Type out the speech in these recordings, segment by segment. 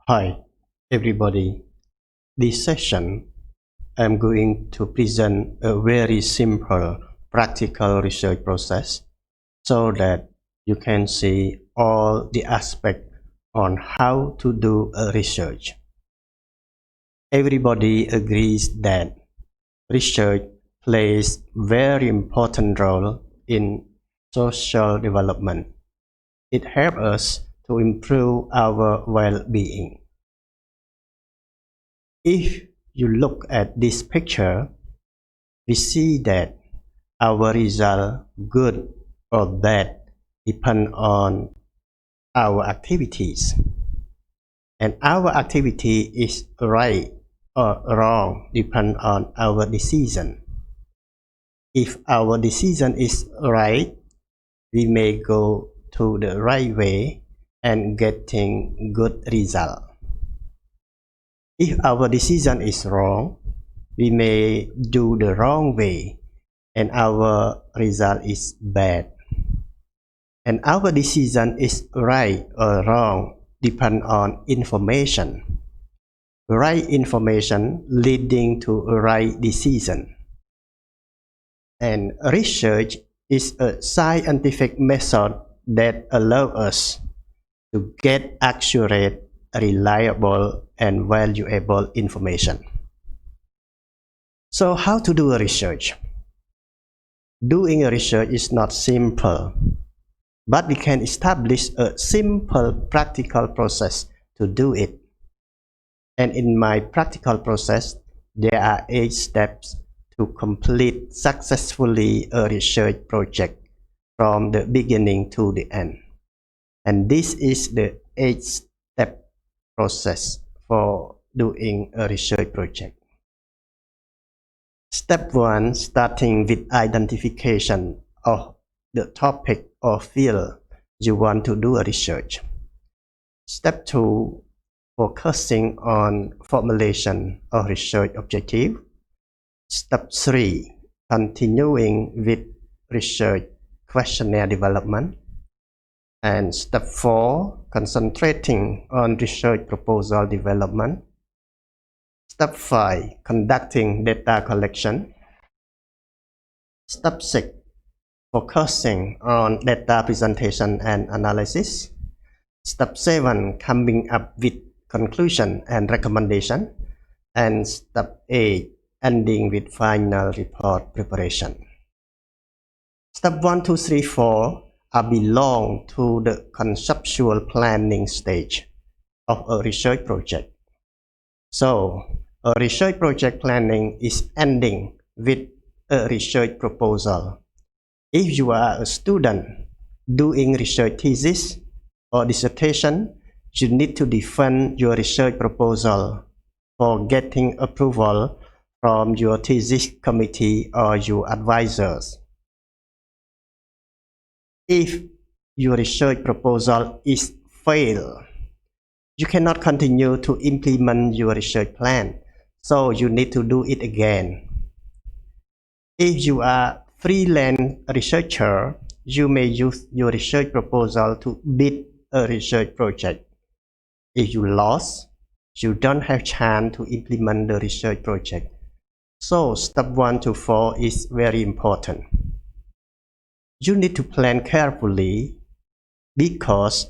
Hi, everybody. This session, I'm going to present a very simple practical research process so that you can see all the aspects on how to do a research. Everybody agrees that research plays very important role in social development. It helps us to improve our well-being. If you look at this picture, we see that our result, good or bad, depend on our activities. And our activity is right or wrong depend on our decision. If our decision is right, we may go to the right way and getting good result. If our decision is wrong, we may do the wrong way and our result is bad. And our decision is right or wrong depend on information. Right information leading to a right decision. And research is a scientific method that allows us to get accurate, reliable, and valuable information. So how to do a research? Doing a research is not simple, but we can establish a simple practical process to do it. And in my practical process, there are 8 steps to complete successfully a research project from the beginning to the end. And this is the 8-step process for doing a research project. Step 1, starting with identification of the topic or field you want to do a research. Step 2, focusing on formulation of research objective. Step 3, continuing with research questionnaire development. And step 4, concentrating on research proposal development. Step 5, conducting data collection. Step 6, focusing on data presentation and analysis. Step 7, coming up with conclusion and recommendation. And step 8, ending with final report preparation. Step 1, 2, 3, 4 belong to the conceptual planning stage of a research project. So, a research project planning is ending with a research proposal. If you are a student doing research thesis or dissertation, you need to defend your research proposal for getting approval from your thesis committee or your advisors. If your research proposal is failed, you cannot continue to implement your research plan, so you need to do it again. If you are freelance researcher, you may use your research proposal to bid a research project. If you lost, you don't have chance to implement the research project. So step 1 to 4 is very important. You need to plan carefully because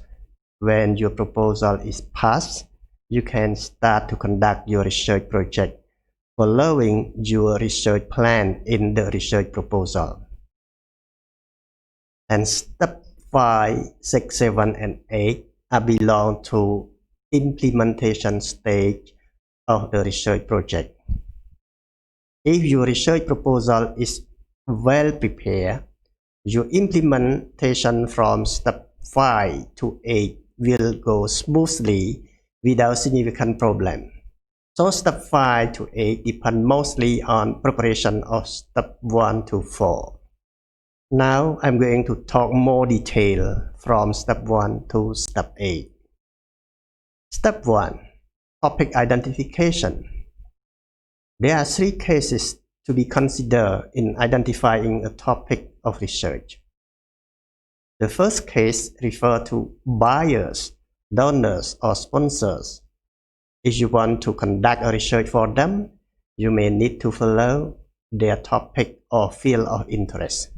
when your proposal is passed, you can start to conduct your research project following your research plan in the research proposal. And step 5, 6, 7, and 8 belong to implementation stage of the research project. If your research proposal is well prepared, your implementation from step 5 to 8 will go smoothly without significant problem. So step 5 to 8 depend mostly on preparation of step 1 to 4. Now I'm going to talk more detail from step 1 to step 8. Step 1, topic identification. There are 3 cases to be considered in identifying a topic of research. The first case refers to buyers, donors, or sponsors. If you want to conduct a research for them, you may need to follow their topic or field of interest.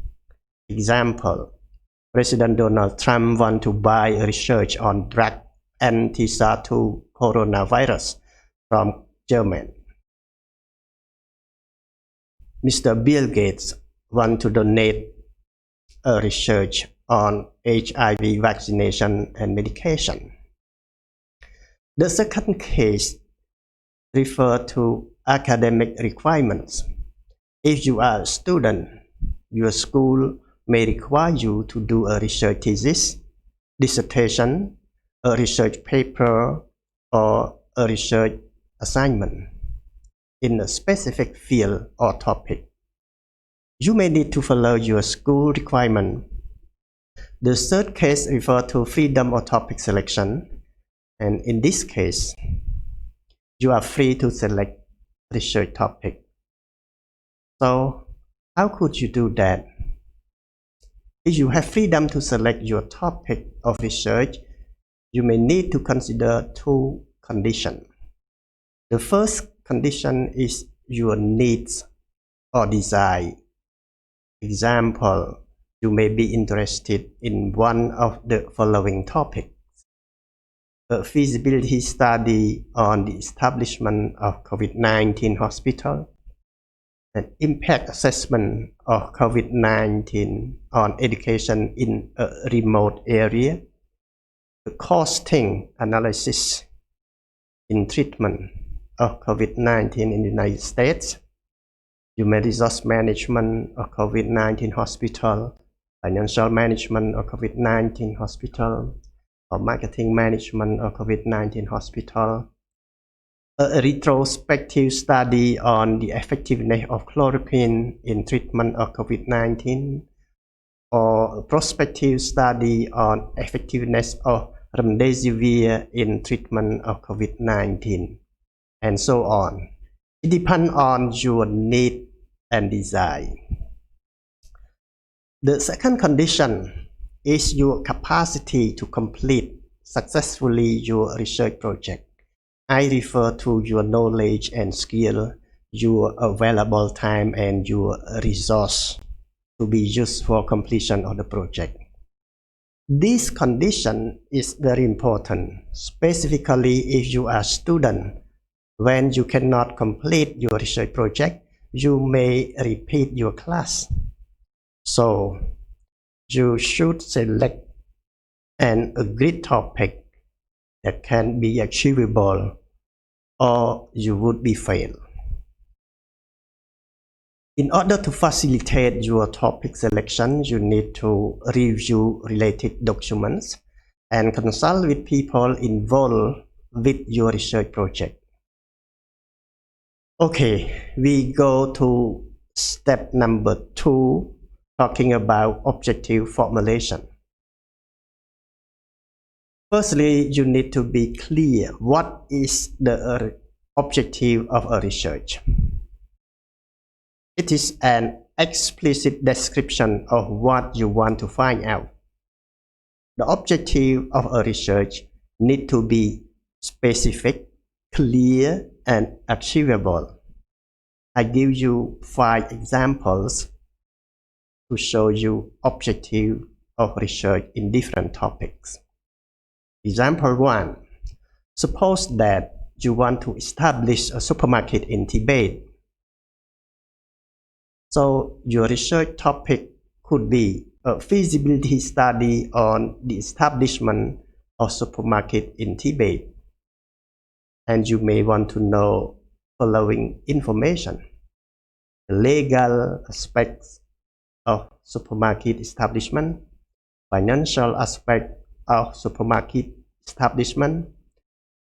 Example, President Donald Trump wants to buy research on drug anti-SARS-2 coronavirus from Germany. Mr. Bill Gates wants to donate a research on HIV vaccination and medication. The second case refers to academic requirements. If you are a student, your school may require you to do a research thesis, dissertation, a research paper, or a research assignment in a specific field or topic. You may need to follow your school requirement. The third case refers to freedom of topic selection, and in this case, you are free to select research topic. So, how could you do that? If you have freedom to select your topic of research, you may need to consider two conditions. The first condition is your needs or desire. Example, you may be interested in one of the following topics: a feasibility study on the establishment of COVID-19 hospital, an impact assessment of COVID-19 on education in a remote area, a costing analysis in treatment of COVID-19 in the United States, human resource management of COVID-19 hospital, financial management of COVID-19 hospital, or marketing management of COVID-19 hospital, a retrospective study on the effectiveness of chloroquine in treatment of COVID-19, or a prospective study on effectiveness of remdesivir in treatment of COVID-19, and so on. It depends on your need and desire. The second condition is your capacity to complete successfully your research project. I refer to your knowledge and skill, your available time, and your resource to be used for completion of the project. This condition is very important, specifically if you are a student. When you cannot complete your research project, you may repeat your class. So, you should select an agreed topic that can be achievable, or you would be failed. In order to facilitate your topic selection, you need to review related documents and consult with people involved with your research project. Okay, we go to step number 2, talking about objective formulation. Firstly, you need to be clear what is the objective of a research. It is an explicit description of what you want to find out. The objective of a research needs to be specific, clear, and achievable. I give you 5 examples to show you objective of research in different topics. Example 1. Suppose that you want to establish a supermarket in Tibet. So your research topic could be a feasibility study on the establishment of supermarket in Tibet. And you may want to know following information: the legal aspects of supermarket establishment, financial aspect of supermarket establishment,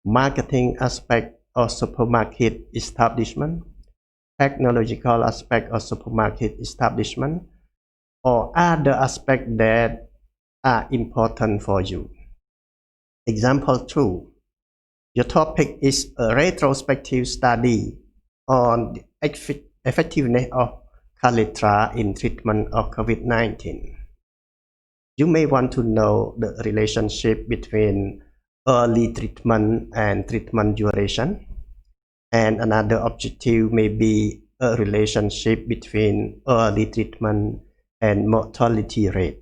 marketing aspect of supermarket establishment, technological aspect of supermarket establishment, or other aspects that are important for you. Example 2. Your topic is a retrospective study on the effectiveness of Kaletra in treatment of COVID-19. You may want to know the relationship between early treatment and treatment duration. And another objective may be a relationship between early treatment and mortality rate.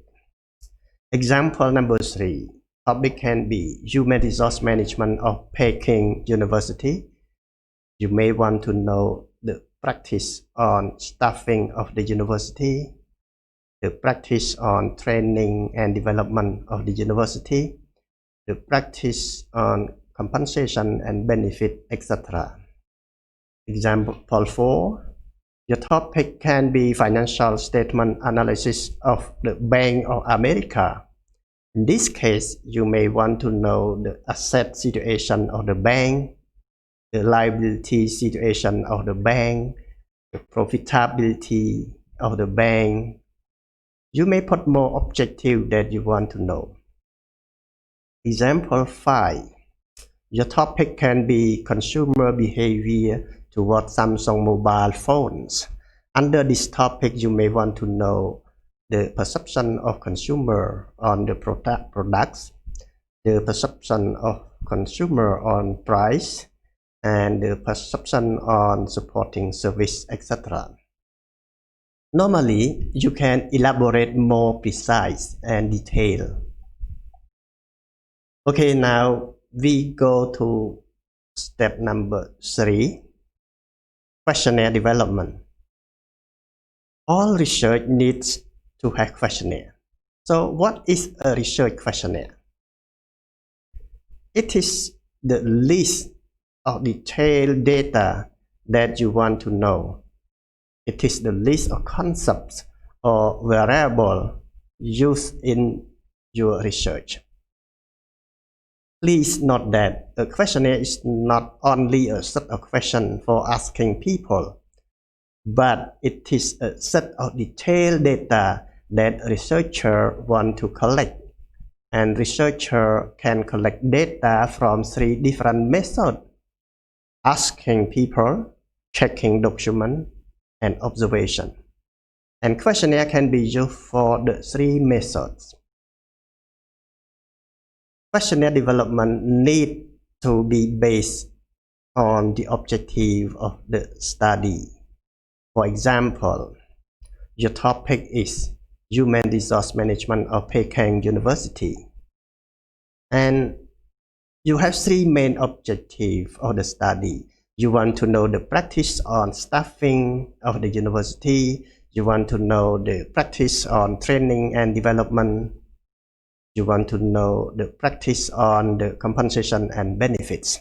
Example number 3. Topic can be human resource management of Peking University. You may want to know the practice on staffing of the university, the practice on training and development of the university, the practice on compensation and benefit, etc. Example 4. Your topic can be financial statement analysis of the Bank of America. In this case, you may want to know the asset situation of the bank, the liability situation of the bank, the profitability of the bank. You may put more objective that you want to know. Example 5. Your topic can be consumer behavior towards Samsung mobile phones. Under this topic, you may want to know the perception of consumer on the products, the perception of consumer on price, and the perception on supporting service, etc. Normally, you can elaborate more precise and detailed. Okay, now we go to step number 3, questionnaire development. All research needs to have questionnaire. So what is a research questionnaire? It is the list of detailed data that you want to know. It is the list of concepts or variables used in your research. Please note that a questionnaire is not only a set of questions for asking people, but it is a set of detailed data that researchers want to collect. And researchers can collect data from 3 different methods: asking people, checking documents, and observation. And questionnaire can be used for the 3 methods. Questionnaire development needs to be based on the objective of the study. For example, your topic is human resource management of Peking University. And you have 3 main objectives of the study. You want to know the practice on staffing of the university. You want to know the practice on training and development. You want to know the practice on the compensation and benefits.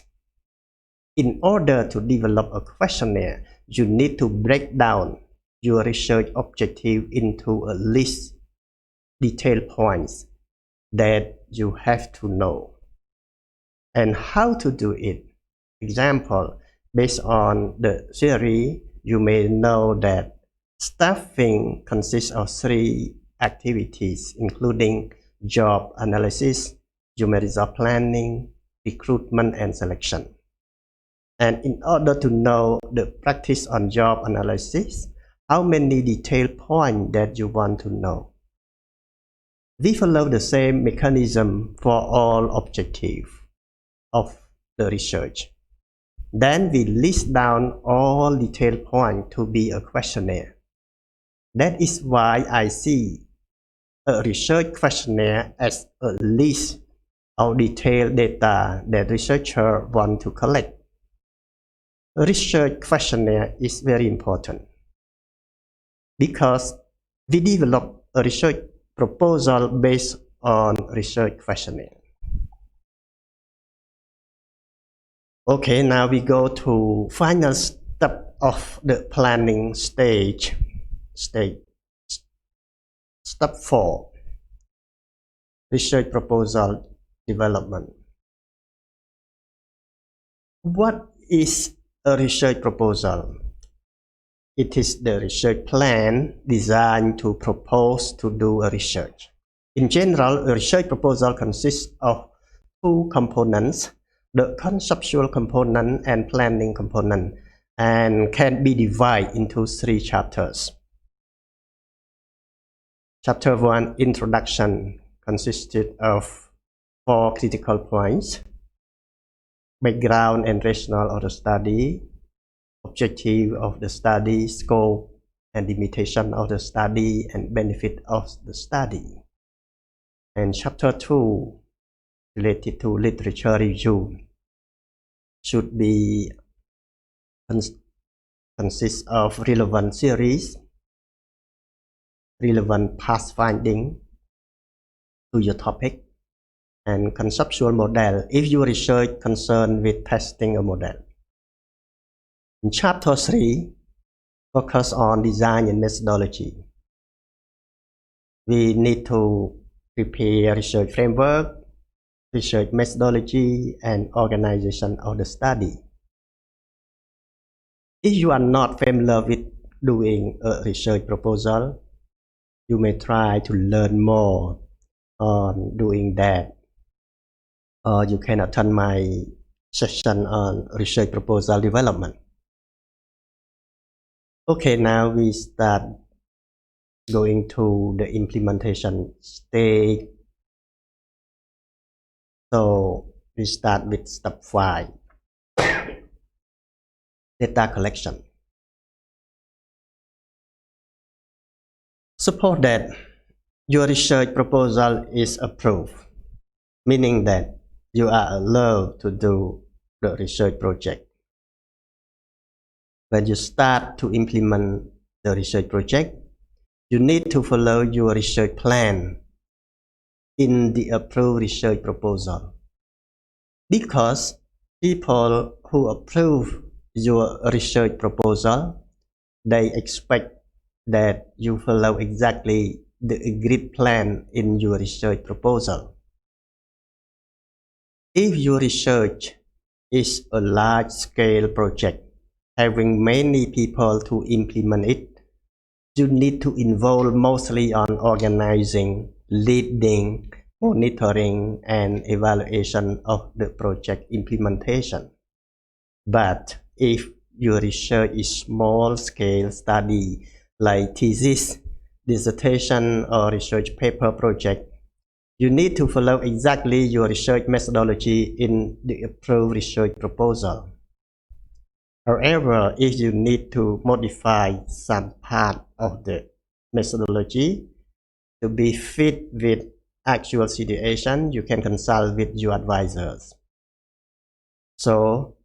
In order to develop a questionnaire, you need to break down your research objective into a list of detailed points that you have to know. And how to do it? Example, based on the theory, you may know that staffing consists of 3 activities, including job analysis, human resource planning, recruitment, and selection. And in order to know the practice on job analysis, how many detailed points that you want to know? We follow the same mechanism for all objectives of the research. Then we list down all detailed points to be a questionnaire. That is why I see a research questionnaire as a list of detailed data that researchers want to collect. A research questionnaire is very important because we develop a research proposal based on research questionnaire. Okay, now we go to final step of the planning stage. Step 4, research proposal development. What is a research proposal? It is the research plan designed to propose to do a research. In general, a research proposal consists of 2 components, the conceptual component and planning component, and can be divided into 3 chapters. Chapter 1, Introduction, consisted of 4 critical points. background and rationale of the study, objective of the study, scope and limitation of the study, and benefit of the study. And chapter 2, related to literature review, should be consist of relevant series, relevant past finding to your topic, and conceptual model if your research concerned with testing a model. In chapter 3, focus on design and methodology. We need to prepare research framework, research methodology, and organization of the study. If you are not familiar with doing a research proposal, you may try to learn more on doing that. Or you can attend my session on research proposal development. Okay, now we start going to the implementation stage. So we start with step 5, data collection. Suppose that your research proposal is approved, meaning that you are allowed to do the research project. When you start to implement the research project, you need to follow your research plan in the approved research proposal. Because people who approve your research proposal, they expect that you follow exactly the agreed plan in your research proposal. If your research is a large-scale project having many people to implement it, you need to involve mostly on organizing, leading, monitoring, and evaluation of the project implementation. But if your research is small-scale study like thesis, dissertation, or research paper project, you need to follow exactly your research methodology in the approved research proposal. However, if you need to modify some part of the methodology to be fit with actual situation, you can consult with your advisors. So,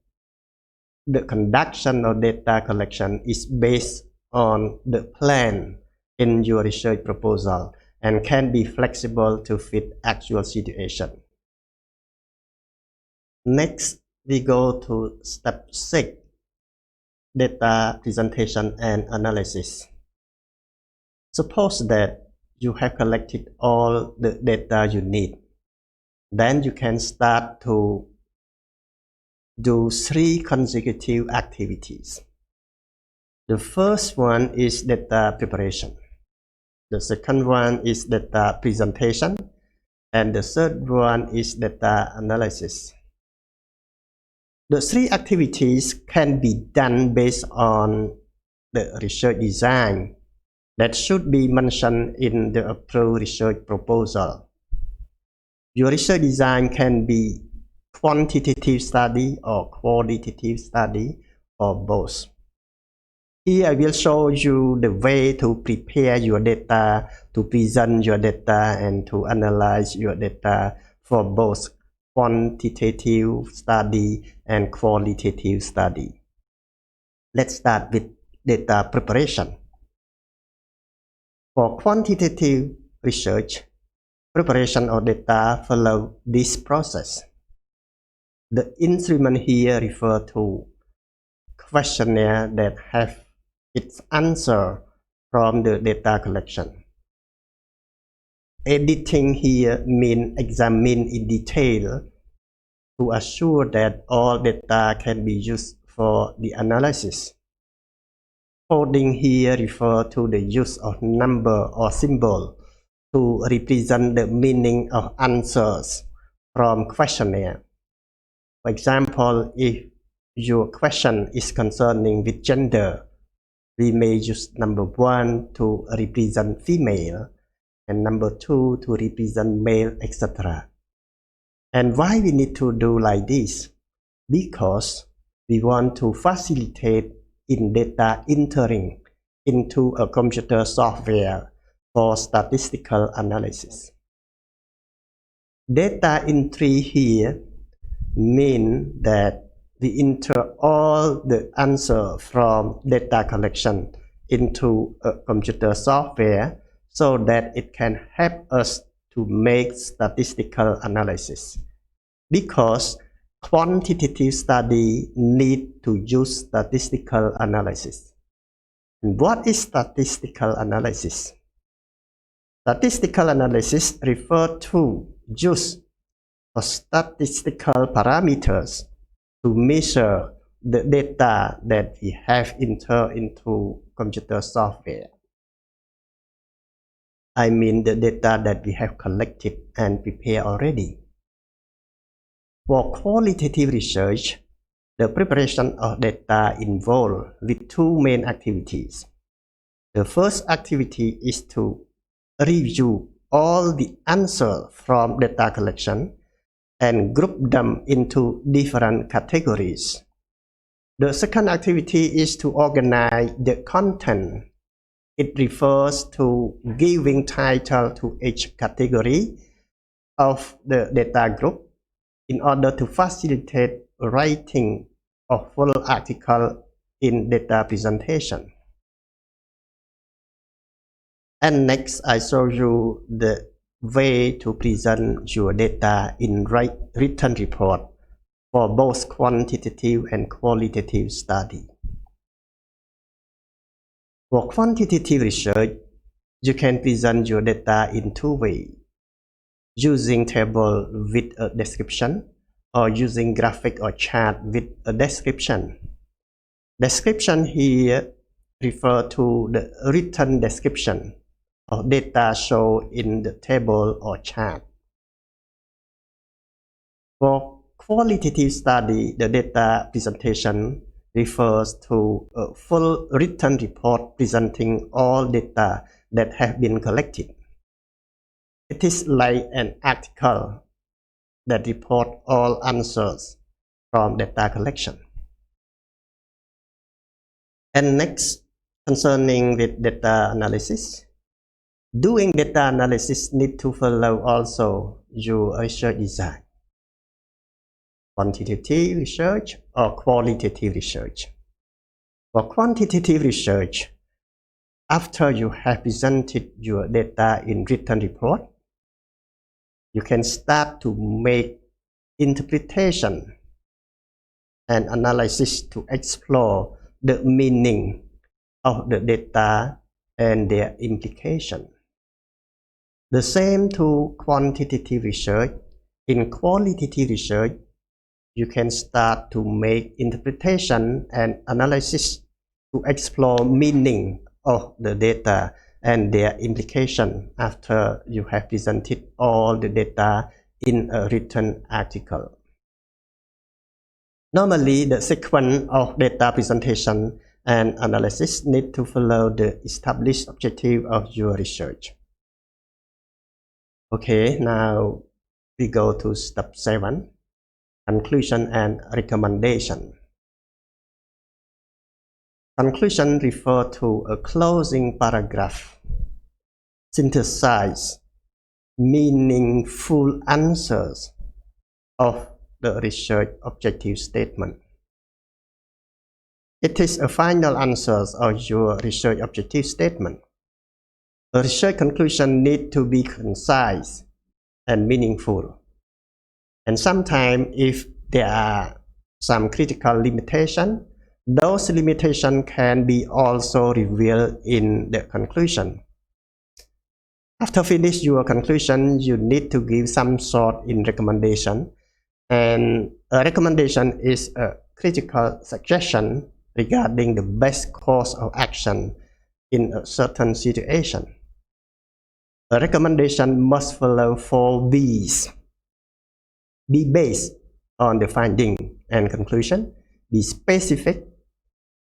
the conduction of data collection is based on the plan in your research proposal and can be flexible to fit actual situation. Next, we go to step 6, data presentation and analysis. Suppose that you have collected all the data you need. Then you can start to do 3 consecutive activities. The first one is data preparation. The second one is data presentation. And the third one is data analysis. The 3 activities can be done based on the research design that should be mentioned in the approved research proposal. Your research design can be quantitative study or qualitative study or both. Here I will show you the way to prepare your data, to present your data, and to analyze your data for both quantitative study and qualitative study. Let's start with data preparation. For quantitative research, preparation of data follow this process. The instrument here refer to questionnaire that have its answer from the data collection. Editing here means examine in detail to assure that all data can be used for the analysis. Coding here refer to the use of number or symbol to represent the meaning of answers from questionnaire. For example, if your question is concerning with gender, we may use number 1 to represent female and number 2 to represent male, etc. And why we need to do like this? because we want to facilitate in data entering into a computer software for statistical analysis. Data entry here means that we enter all the answer from data collection into a computer software so that it can help us to make statistical analysis. Because quantitative study need to use statistical analysis. And what is statistical analysis? Statistical analysis refers to use of statistical parameters to measure the data that we have entered into computer software. I mean the data that we have collected and prepared already. For qualitative research, the preparation of data involves with two main activities. The first activity is to review all the answers from data collection and group them into different categories. The second activity is to organize the content. It refers to giving title to each category of the data group in order to facilitate writing of full article in data presentation. And next, I show you the way to present your data in written report for both quantitative and qualitative study. For quantitative research, you can present your data in two ways, using table with a description or using graphic or chart with a description. Description here refers to the written description of data shown in the table or chart. For qualitative study, the data presentation refers to a full written report presenting all data that have been collected. It is like an article that reports all answers from data collection. And next, concerning with data analysis, doing data analysis need to follow also your research design. Quantitative research or qualitative research. For quantitative research, after you have presented your data in written report, you can start to make interpretation and analysis to explore the meaning of the data and their implication. The same to quantitative research. In qualitative research, you can start to make interpretation and analysis to explore meaning of the data and their implication after you have presented all the data in a written article. Normally, the sequence of data presentation and analysis need to follow the established objective of your research. Okay, now we go to step 7. Conclusion and recommendation. Conclusion refers to a closing paragraph, synthesize meaningful answers of the research objective statement. It is a final answer of your research objective statement. A research conclusion needs to be concise and meaningful. And sometimes if there are some critical limitations, those limitations can be also revealed in the conclusion. After finish your conclusion, you need to give some sort in recommendation. And a recommendation is a critical suggestion regarding the best course of action in a certain situation. A recommendation must follow 4 B's. Be based on the finding and conclusion, be specific,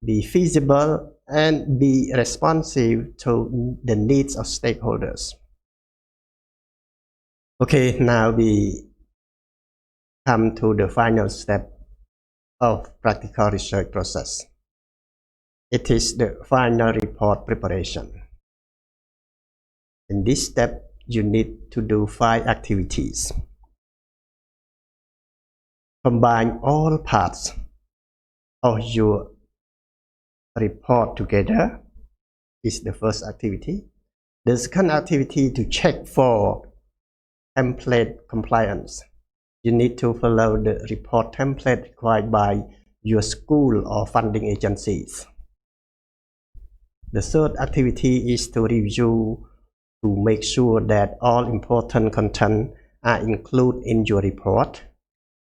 be feasible, and be responsive to the needs of stakeholders. Okay, now we come to the final step, of practical research process. It is the final report preparation. In this step, you need to do 5 activities. Combine all parts of your report together is the first activity. The second activity to check for template compliance. You need to follow the report template required by your school or funding agencies. The third activity is to review to make sure that all important content are included in your report.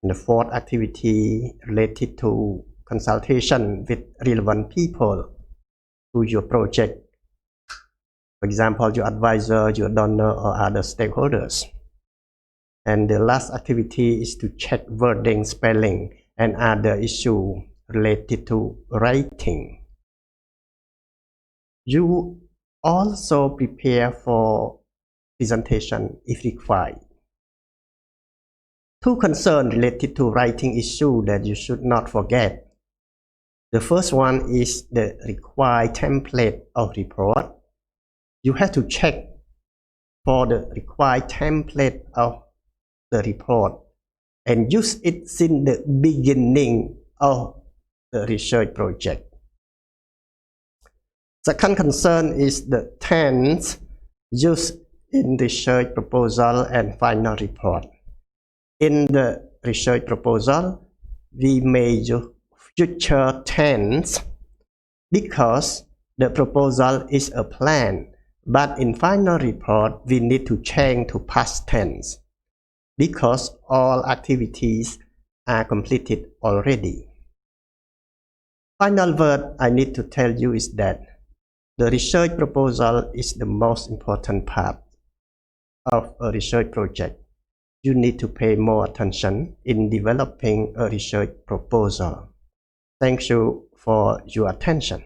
And the fourth activity related to consultation with relevant people to your project. For example, your advisor, your donor, or other stakeholders. And the last activity is to check wording, spelling, and other issues related to writing. You also prepare for presentation if required. 2 concerns related to writing issue that you should not forget. The first one is the required template of report. You have to check for the required template of the report and use it since the beginning of the research project. Second concern is the tense used in research proposal and final report. In the research proposal, we may use future tense because the proposal is a plan, but in final report, we need to change to past tense because all activities are completed already. Final word I need to tell you is that the research proposal is the most important part of a research project. You need to pay more attention in developing a research proposal. Thank you for your attention.